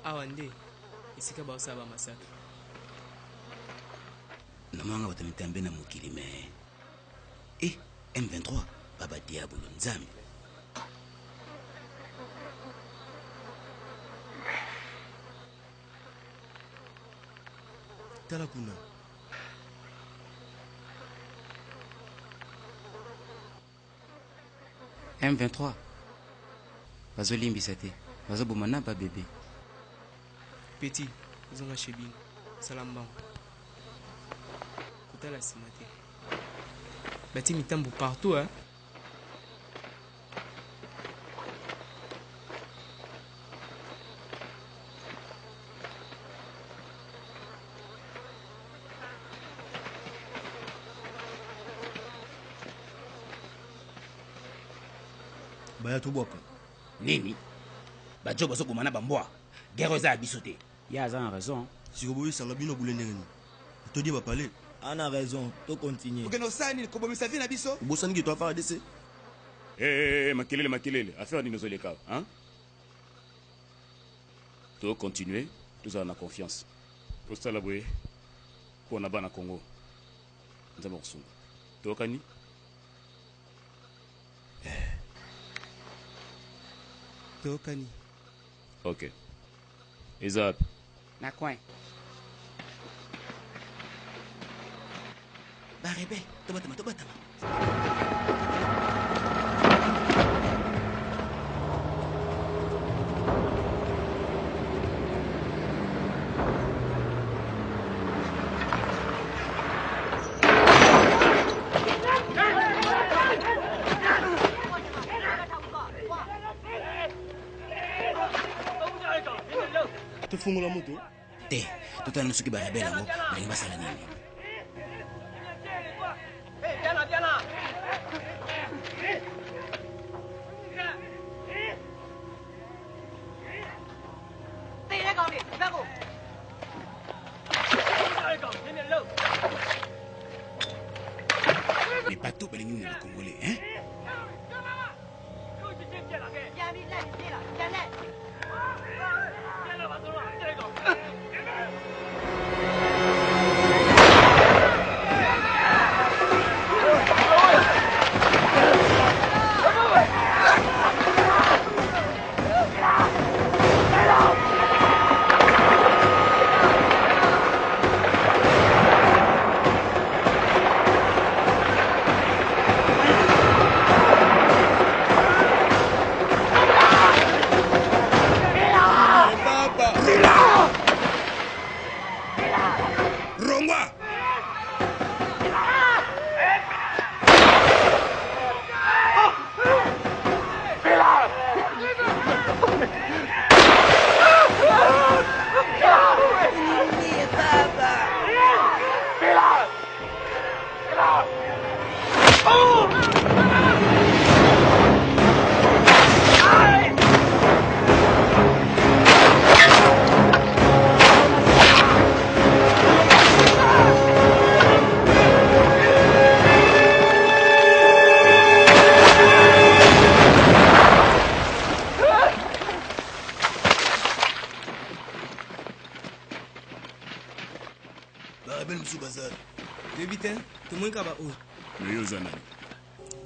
Awande, ici que ça va massacre. Namanga batamitambe na mukili me. M23, Baba Diabolo Nzambi. Talakuna. M23. Bazo limbisate. Bazo bomana ba bébé. Petit, ils ont chez Bin. Salamban. Kouta la simate. Bati mitambo partout, hein. Baya to boka. Nini? Bajo bazo bomana bamboa. Guerre za bisoté. Ya za raison. Si vous voulez sangabino boulendengeni. To di ba parler. On a raison, to continue. Ok, no sani, comme ça vient à biso. Bosani ki to affaire DC. Makelele, affaire ni nozoleka, hein? To continuer, tous en a confiance. Pour ça la boye, pour na bana Congo. Nous avons reçu. To kani? Tokani. Ok. Ezab. Na coin. Barebe, tobatama. To fungula moto. Te, tota nusuki barebe lango, na masala nini. Mais pas tout pour les nous le Congolais, hein?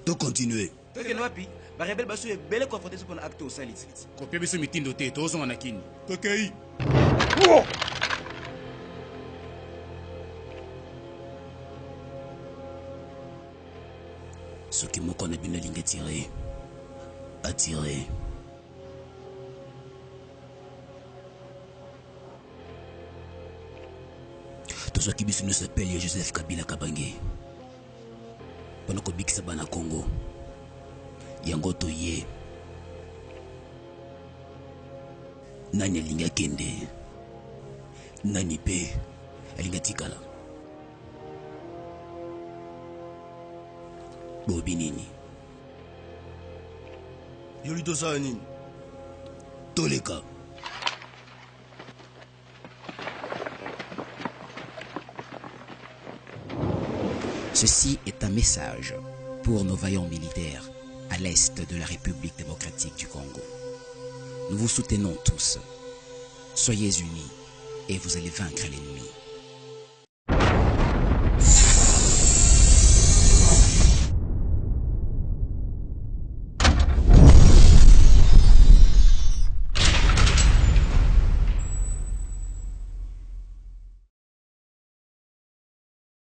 To continuer. To ke noapi, ba rebel basu e bele confronter sur un acte au sein lit. Kopia biso mitindo te, to zo anakini. To kei. Ce qui me connaît bien ligne tiré. Attiré. Tout ce qui nous s'appelle Joseph Kabila Kabange. Pendant que Big Sabana Congo. Yango Toye. Nani Linga Kende. Nani Pe. Linga Tikala. Bobinini. Yolito Sanin. Toleka. Ceci est un message pour nos vaillants militaires à l'est de la République démocratique du Congo. Nous vous soutenons tous. Soyez unis et vous allez vaincre l'ennemi.